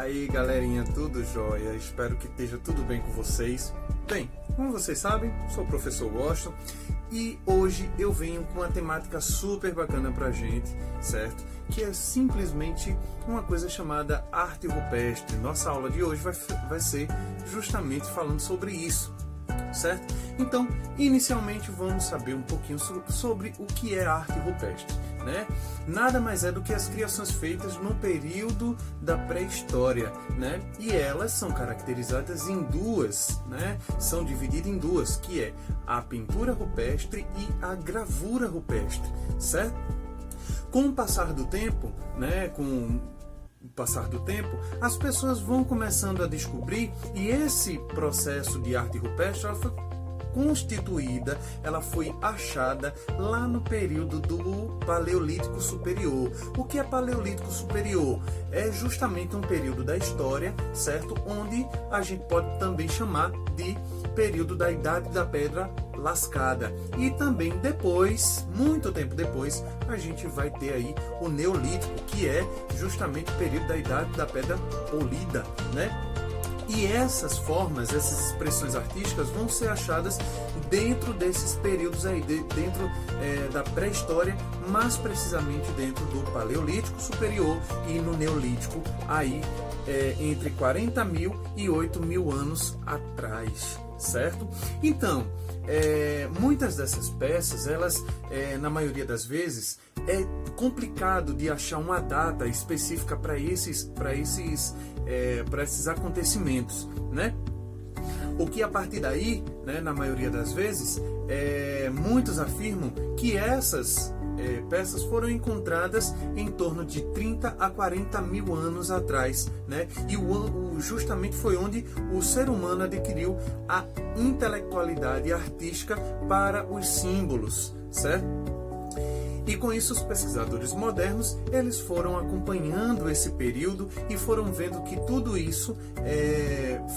aí, galerinha, tudo jóia? Espero que esteja tudo bem com vocês. Bem, como vocês sabem, sou o professor Washington e hoje eu venho com uma temática super bacana pra gente, certo? Que é simplesmente uma coisa chamada arte rupestre. Nossa aula de hoje vai ser justamente falando sobre isso, certo? Então, inicialmente vamos saber um pouquinho sobre o que é arte rupestre, né? Nada mais é do que as criações feitas no período da pré-história, né? E elas são caracterizadas em duas, né? São divididas em duas, que é a pintura rupestre e a gravura rupestre, certo? Com o passar do tempo, né? As pessoas vão começando a descobrir, e esse processo de arte rupestre ela foi constituída, ela foi achada lá no período do Paleolítico Superior. O que é Paleolítico Superior? É justamente um período da história, certo? Onde a gente pode também chamar de período da Idade da Pedra Lascada. E também depois, muito tempo depois, a gente vai ter aí o Neolítico, que é justamente o período da Idade da Pedra Polida, né? E essas formas, essas expressões artísticas vão ser achadas dentro desses períodos aí, dentro da pré-história, mais precisamente dentro do Paleolítico Superior e no Neolítico, aí entre 40 mil e 8 mil anos atrás, certo? Então, muitas dessas peças, elas, na maioria das vezes, é complicado de achar uma data específica para esses acontecimentos, né? O que a partir daí, né, na maioria das vezes, muitos afirmam que essas peças foram encontradas em torno de 30 a 40 mil anos atrás, né? E justamente foi onde o ser humano adquiriu a intelectualidade artística para os símbolos, certo? E com isso os pesquisadores modernos, eles foram acompanhando esse período e foram vendo que tudo isso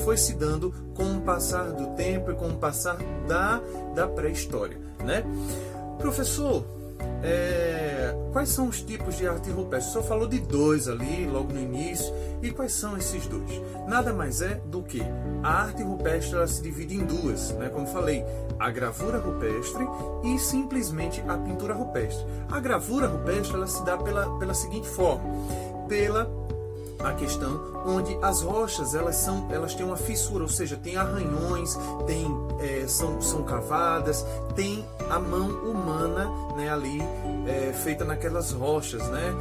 foi se dando com o passar do tempo e com o passar da pré-história, né? Professor, quais são os tipos de arte rupestre? O senhor falou de dois ali, logo no início. E quais são esses dois? Nada mais é do que a arte rupestre, ela se divide em duas, né? Como falei, a gravura rupestre e simplesmente a pintura rupestre. A gravura rupestre, ela se dá pela seguinte forma: pela a questão onde as rochas elas têm uma fissura, ou seja, tem arranhões, são cavadas, tem a mão humana, né, ali feita naquelas rochas, né,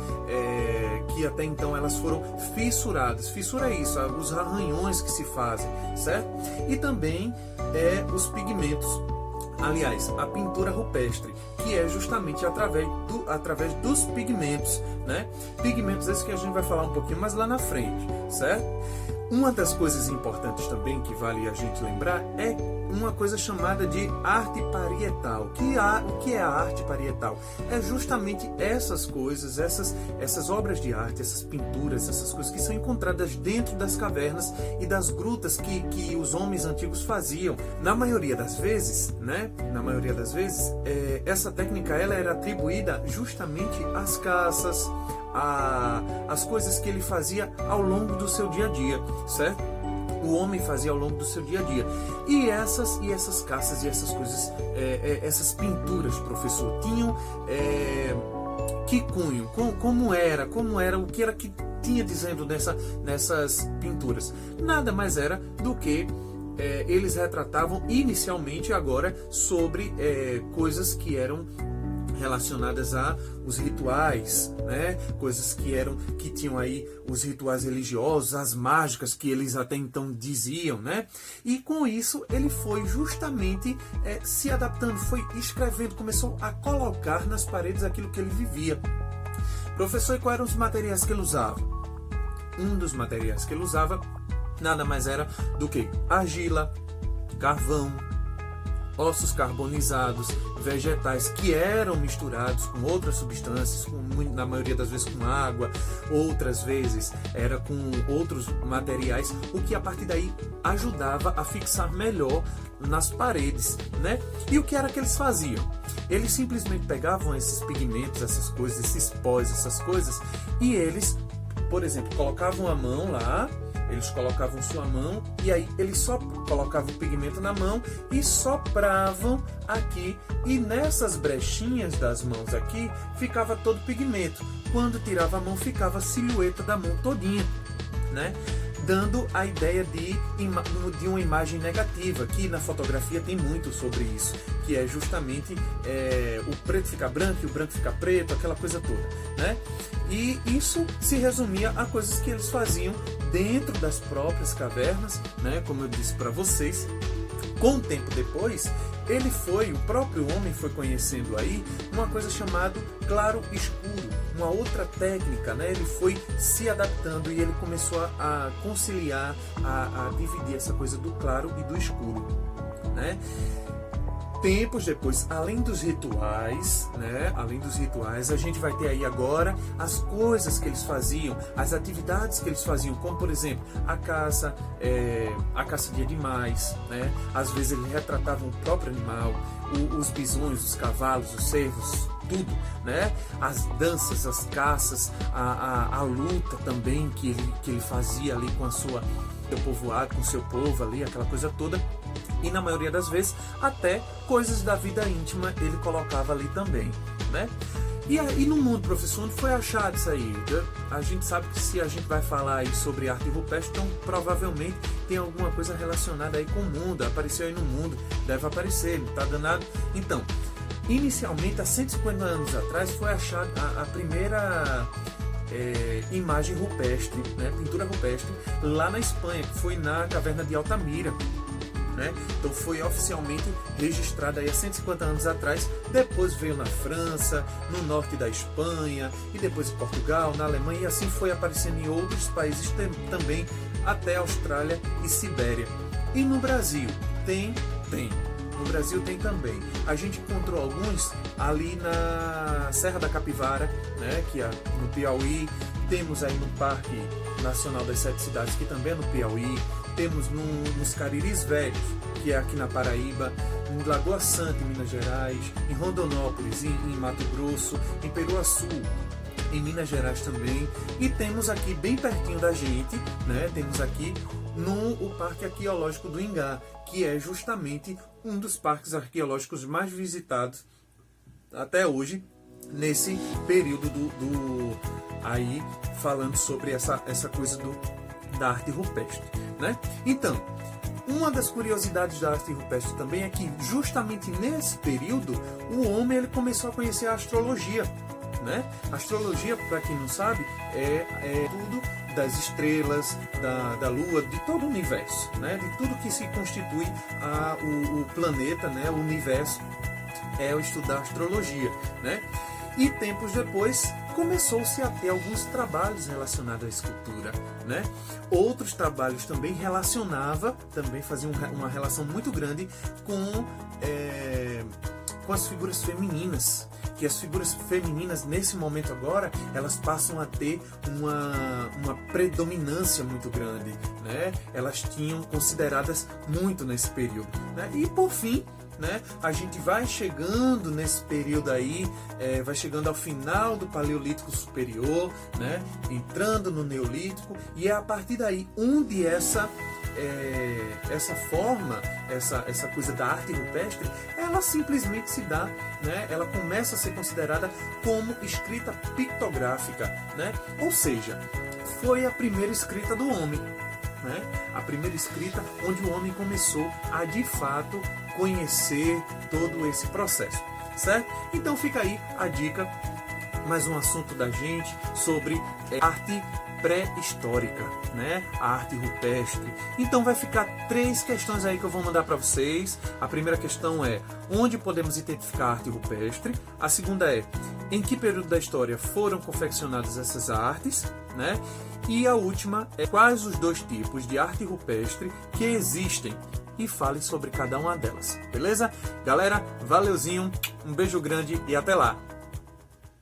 que até então elas foram fissuradas. Fissura é isso, os arranhões que se fazem, certo? E também os pigmentos. Aliás, a pintura rupestre, que é justamente através dos pigmentos, né? Pigmentos esses que a gente vai falar um pouquinho mais lá na frente, certo? Uma das coisas importantes também que vale a gente lembrar é uma coisa chamada de arte parietal. O que é a arte parietal? É justamente essas coisas, essas obras de arte, essas pinturas, essas coisas que são encontradas dentro das cavernas e das grutas que os homens antigos faziam. Na maioria das vezes, né? Essa técnica ela era atribuída justamente às caças, as coisas que ele fazia ao longo do seu dia a dia, certo? O homem fazia ao longo do seu dia a dia. E essas caças e essas coisas, essas pinturas, professor, tinham que cunho? Como era? O que era que tinha dizendo nessas pinturas? Nada mais era do que eles retratavam inicialmente agora sobre coisas que eram relacionadas a os rituais, né? Coisas que tinham aí os rituais religiosos, as mágicas que eles até então diziam, né? E com isso ele foi justamente se adaptando, foi escrevendo, começou a colocar nas paredes aquilo que ele vivia. Professor, e quais eram os materiais que ele usava? Um dos materiais que ele usava nada mais era do que argila, carvão, ossos carbonizados, vegetais que eram misturados com outras substâncias, na maioria das vezes com água, outras vezes era com outros materiais, o que a partir daí ajudava a fixar melhor nas paredes, né? E o que era que eles faziam? Eles simplesmente pegavam esses pigmentos, essas coisas, esses pós, essas coisas, e eles por exemplo, colocavam a mão lá, eles colocavam sua mão e aí eles só colocavam o pigmento na mão e sopravam aqui, e nessas brechinhas das mãos aqui ficava todo o pigmento. Quando tirava a mão ficava a silhueta da mão todinha, né? Dando a ideia de uma imagem negativa, que na fotografia tem muito sobre isso, que é justamente o preto ficar branco e o branco ficar preto, aquela coisa toda, né? E isso se resumia a coisas que eles faziam dentro das próprias cavernas, né? Como eu disse para vocês. Com o tempo depois, o próprio homem foi conhecendo aí uma coisa chamada claro-escuro, uma outra técnica, né? Ele foi se adaptando e ele começou a conciliar, a dividir essa coisa do claro e do escuro, né? Tempos depois, além dos rituais, né? Além dos rituais, a gente vai ter aí agora as coisas que eles faziam, as atividades que eles faziam, como por exemplo a caça de animais, né? Às vezes eles retratavam o próprio animal, os bisões, os cavalos, os cervos, tudo, né? As danças, as caças, a luta também que ele fazia ali com seu povoado, com seu povo ali, aquela coisa toda. E na maioria das vezes até coisas da vida íntima ele colocava ali também, né? E no mundo, professor, onde foi achado isso aí? A gente sabe que se a gente vai falar aí sobre arte rupestre, então provavelmente tem alguma coisa relacionada aí com o mundo, apareceu aí no mundo, deve aparecer, não tá danado. Então, inicialmente, há 150 anos atrás, foi achada a primeira imagem rupestre, né, pintura rupestre, lá na Espanha, que foi na caverna de Altamira. Né? Então foi oficialmente registrada aí há 150 anos atrás, depois veio na França, no norte da Espanha, e depois em Portugal, na Alemanha, e assim foi aparecendo em outros países também, até Austrália e Sibéria. E no Brasil tem. No Brasil tem também. A gente encontrou alguns ali na Serra da Capivara, né, que é no Piauí. Temos aí no Parque Nacional das Sete Cidades, que também é no Piauí. Temos nos Cariris Velhos, que é aqui na Paraíba, em Lagoa Santa, em Minas Gerais, em Rondonópolis, em Mato Grosso, em Peruaçu, em Minas Gerais também. E temos aqui bem pertinho da gente, né? Temos aqui o Parque Arqueológico do Ingá, que é justamente um dos parques arqueológicos mais visitados até hoje, nesse período aí falando sobre essa coisa da arte rupestre, né? Então, uma das curiosidades da arte rupestre também é que justamente nesse período o homem ele começou a conhecer a astrologia, né? A astrologia, para quem não sabe, é tudo das estrelas, da lua, de todo o universo, né? De tudo que se constitui o planeta, né? O universo é o estudo da astrologia, né? E tempos depois começou-se a ter alguns trabalhos relacionados à escultura, né? Outros trabalhos também faziam uma relação muito grande com as figuras femininas, que as figuras femininas nesse momento agora elas passam a ter uma predominância muito grande, né? Elas tinham consideradas muito nesse período, né? E por fim, né, a gente vai chegando nesse período aí, vai chegando ao final do Paleolítico Superior, né, entrando no Neolítico, e é a partir daí onde essa forma, essa coisa da arte rupestre, ela simplesmente se dá, né, ela começa a ser considerada como escrita pictográfica, né, ou seja, foi a primeira escrita do homem, né, a primeira escrita onde o homem começou a de fato conhecer todo esse processo, certo? Então fica aí a dica, mais um assunto da gente sobre arte pré-histórica, né? A arte rupestre. Então vai ficar 3 questões aí que eu vou mandar para vocês. A primeira questão é: onde podemos identificar a arte rupestre? A segunda é: em que período da história foram confeccionadas essas artes, né? E a última é: quais os 2 tipos de arte rupestre que existem? E fale sobre cada uma delas, beleza? Galera, valeuzinho, um beijo grande e até lá!